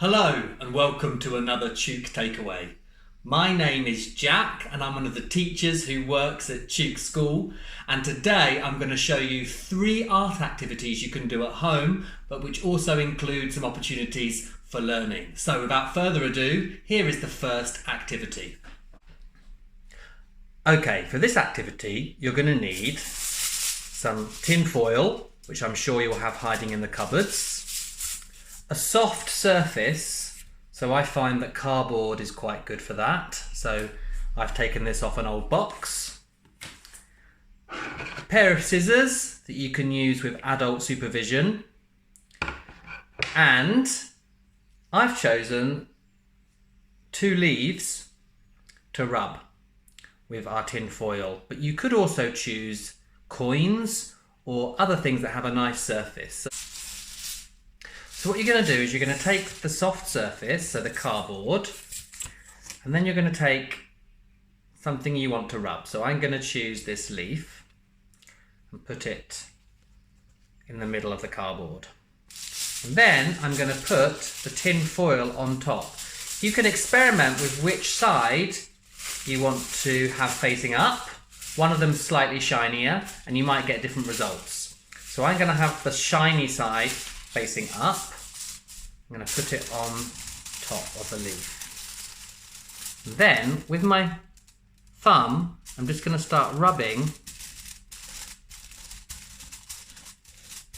Hello and welcome to another Tuke Takeaway. My name is Jack and I'm one of the teachers who works at Tuke School, and today I'm going to show you 3 art activities you can do at home but which also include some opportunities for learning. So without further ado, here is the first activity. Okay, for this activity you're going to need some tin foil, which I'm sure you'll have hiding in the cupboards. A soft surface, so I find that cardboard is quite good for that, so I've taken this off an old box. A pair of scissors that you can use with adult supervision, and I've chosen 2 leaves to rub with our tin foil, but you could also choose coins or other things that have a nice surface. So what you're going to do is you're going to take the soft surface, so the cardboard, and then you're going to take something you want to rub. So I'm going to choose this leaf and put it in the middle of the cardboard. And then I'm going to put the tin foil on top. You can experiment with which side you want to have facing up. One of them's slightly shinier and you might get different results. So I'm going to have the shiny side facing up. I'm going to put it on top of the leaf. Then with my thumb, I'm just going to start rubbing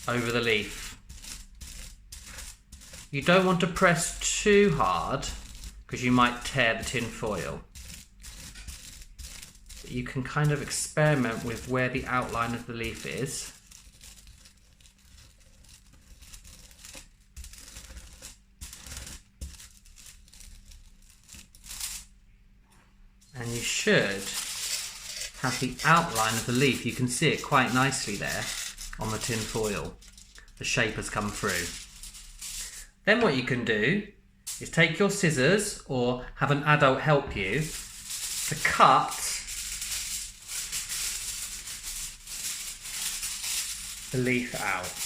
over the leaf. You don't want to press too hard because you might tear the tin foil. But you can kind of experiment with where the outline of the leaf is. And you should have the outline of the leaf. You can see it quite nicely there on the tin foil. The shape has come through. Then what you can do is take your scissors or have an adult help you to cut the leaf out.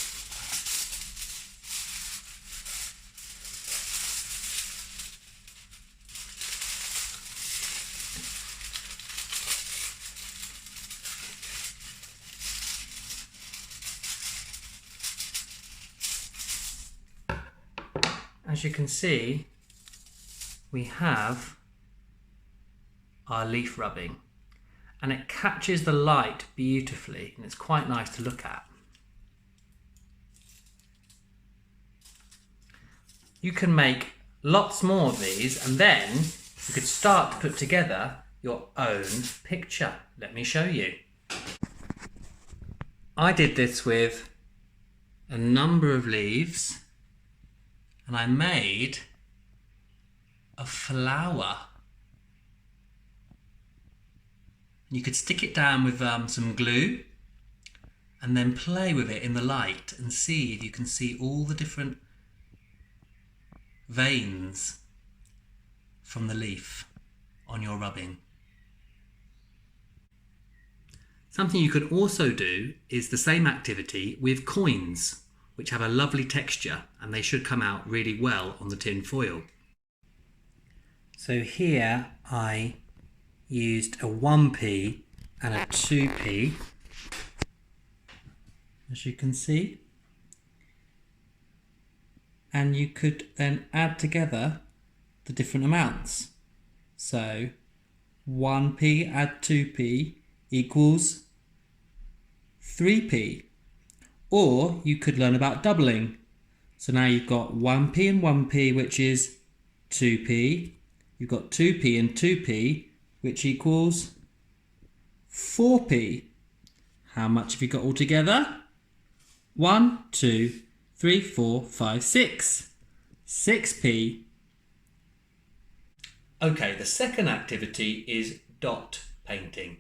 As you can see, we have our leaf rubbing, and it catches the light beautifully and it's quite nice to look at. You can make lots more of these and then you could start to put together your own picture. Let me show you. I did this with a number of leaves and I made a flower. You could stick it down with some glue and then play with it in the light and see if you can see all the different veins from the leaf on your rubbing. Something you could also do is the same activity with coins, which have a lovely texture and they should come out really well on the tin foil. So here I used a 1p and a 2p, as you can see. And you could then add together the different amounts. So 1p add 2p equals 3p. Or you could learn about doubling. So now you've got 1p and 1p, which is 2p. You've got 2p and 2p, which equals 4p. How much have you got altogether? 1, 2, 3, 4, 5, 6. 6p. Okay, the second activity is dot painting.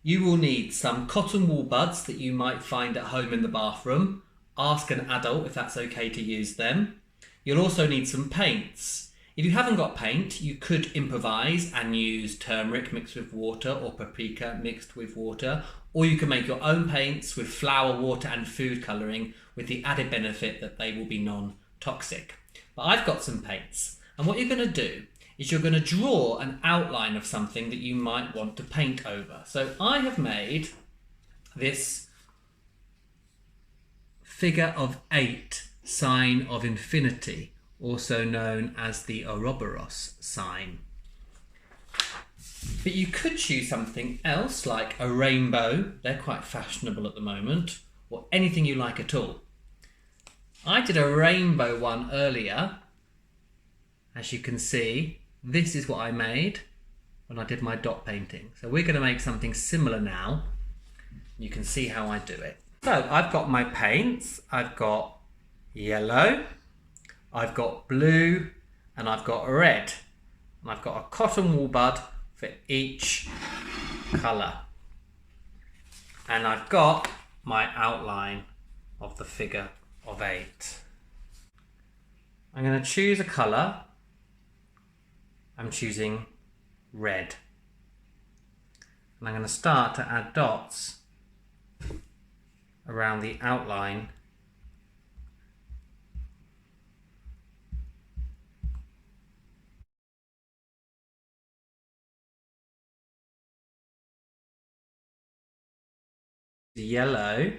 You will need some cotton wool buds that you might find at home in the bathroom. Ask an adult if that's okay to use them. You'll also need some paints. If you haven't got paint, you could improvise and use turmeric mixed with water or paprika mixed with water, or you can make your own paints with flour, water and food colouring with the added benefit that they will be non-toxic. But I've got some paints, and what you're going to do is you're going to draw an outline of something that you might want to paint over. So I have made this figure of 8 sign of infinity, also known as the Ouroboros sign. But you could choose something else like a rainbow, they're quite fashionable at the moment, or anything you like at all. I did a rainbow one earlier. As you can see, this is what I made when I did my dot painting. So we're going to make something similar now. You can see how I do it. So I've got my paints, I've got yellow, I've got blue, and I've got red. And I've got a cotton wool bud for each colour. And I've got my outline of the figure of 8. I'm going to choose a colour. I'm choosing red. And I'm going to start to add dots around the outline the yellow.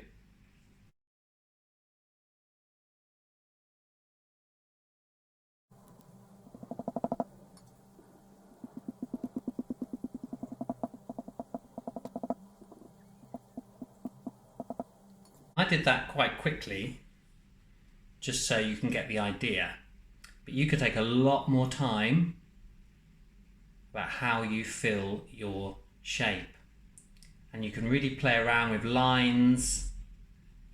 I did that quite quickly, just so you can get the idea. But you could take a lot more time about how you fill your shape. And you can really play around with lines,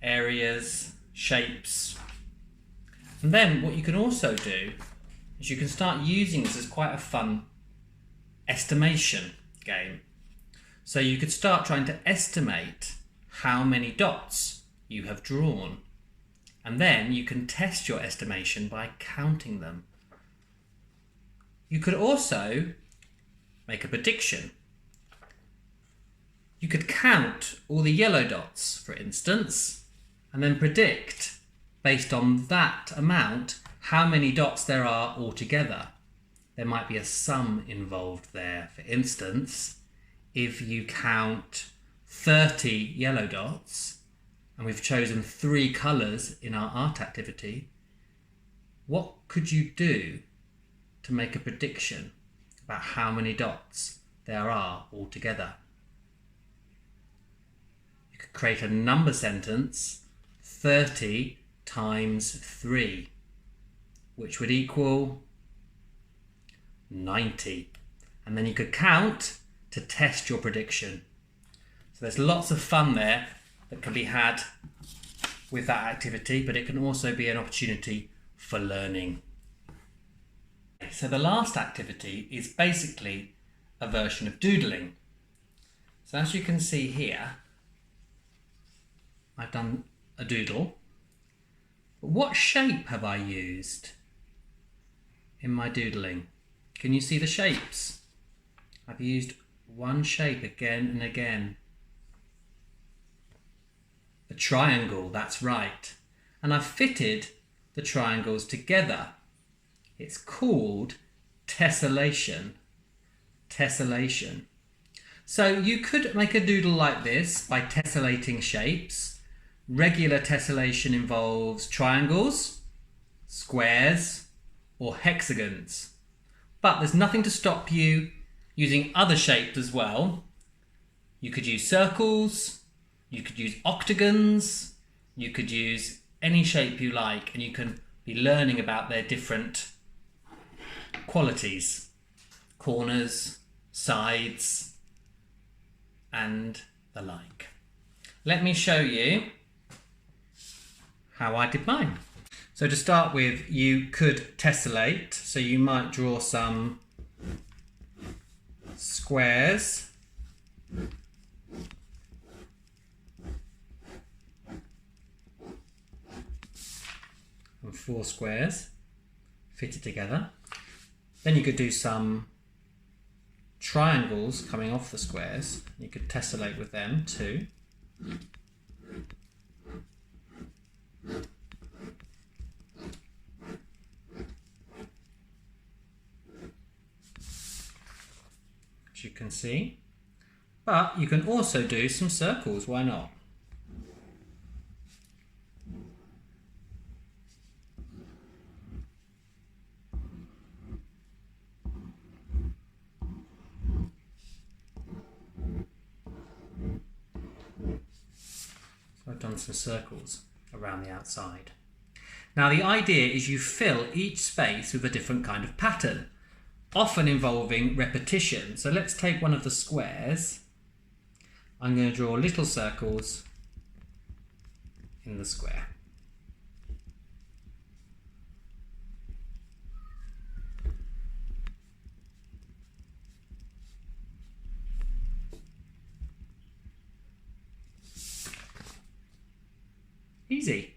areas, shapes. And then what you can also do is you can start using this as quite a fun estimation game. So you could start trying to estimate how many dots you have drawn. And then you can test your estimation by counting them. You could also make a prediction. You could count all the yellow dots, for instance, and then predict, based on that amount, how many dots there are altogether. There might be a sum involved there. For instance, if you count 30 yellow dots, and we've chosen 3 colours in our art activity, what could you do to make a prediction about how many dots there are altogether? You could create a number sentence, 30 times 3, which would equal 90. And then you could count to test your prediction. So there's lots of fun there that can be had with that activity, but it can also be an opportunity for learning. So the last activity is basically a version of doodling. So as you can see here, I've done a doodle. But what shape have I used in my doodling? Can you see the shapes? I've used one shape again and again. The triangle, that's right. And I've fitted the triangles together. It's called tessellation. Tessellation. So you could make a doodle like this by tessellating shapes. Regular tessellation involves triangles, squares, or hexagons. But there's nothing to stop you using other shapes as well. You could use circles, you could use octagons, you could use any shape you like, and you can be learning about their different qualities, corners, sides, and the like. Let me show you how I did mine. So to start with, you could tessellate, so you might draw some squares and 4 squares, fit it together. Then you could do some triangles coming off the squares. You could tessellate with them too. you can see. But you can also do some circles, why not? So I've done some circles around the outside. Now the idea is you fill each space with a different kind of pattern, often involving repetition. So let's take one of the squares. I'm going to draw little circles in the square. Easy.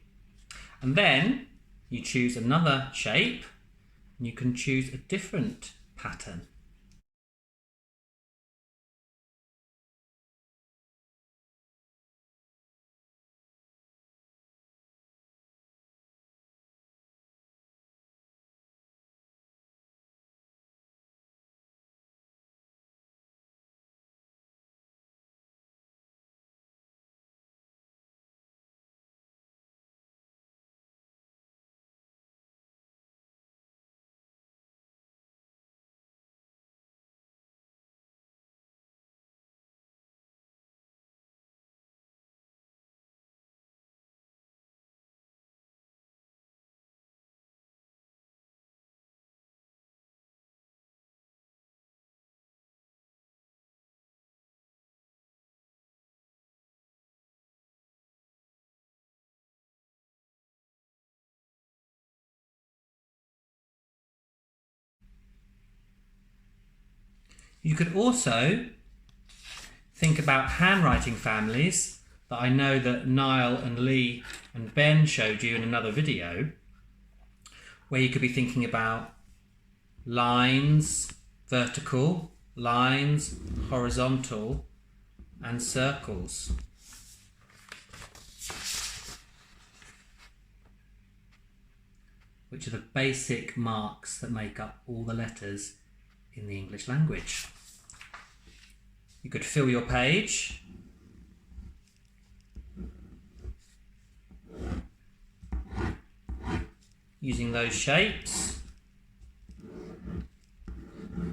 And then you choose another shape and you can choose a different pattern. You could also think about handwriting families that I know that Niall and Lee and Ben showed you in another video, where you could be thinking about lines, vertical, lines, horizontal, and circles. Which are the basic marks that make up all the letters in the English language. You could fill your page using those shapes,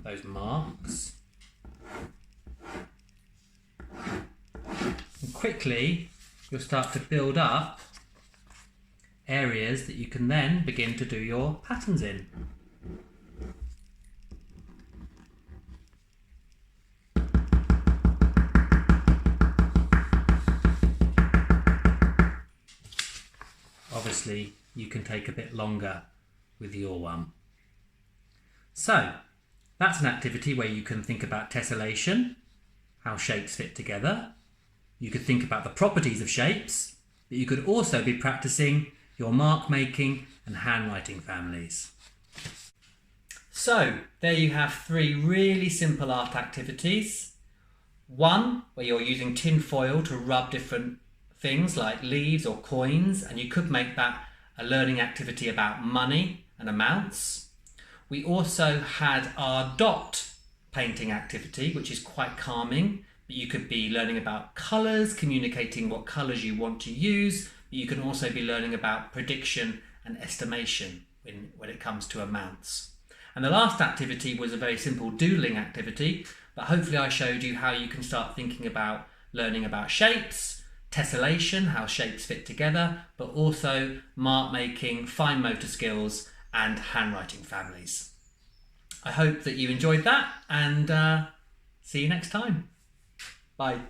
those marks, and quickly you'll start to build up areas that you can then begin to do your patterns in. Obviously, you can take a bit longer with your one. So, that's an activity where you can think about tessellation, how shapes fit together. You could think about the properties of shapes, but you could also be practicing your mark making and handwriting families. So, there you have 3 really simple art activities. One, where you're using tin foil to rub different things like leaves or coins, and you could make that a learning activity about money and amounts. We also had our dot painting activity, which is quite calming, but you could be learning about colours, communicating what colours you want to use, but you can also be learning about prediction and estimation when it comes to amounts. And the last activity was a very simple doodling activity, but hopefully I showed you how you can start thinking about learning about shapes, tessellation, how shapes fit together, but also mark making, fine motor skills and handwriting families. I hope that you enjoyed that, and see you next time. Bye.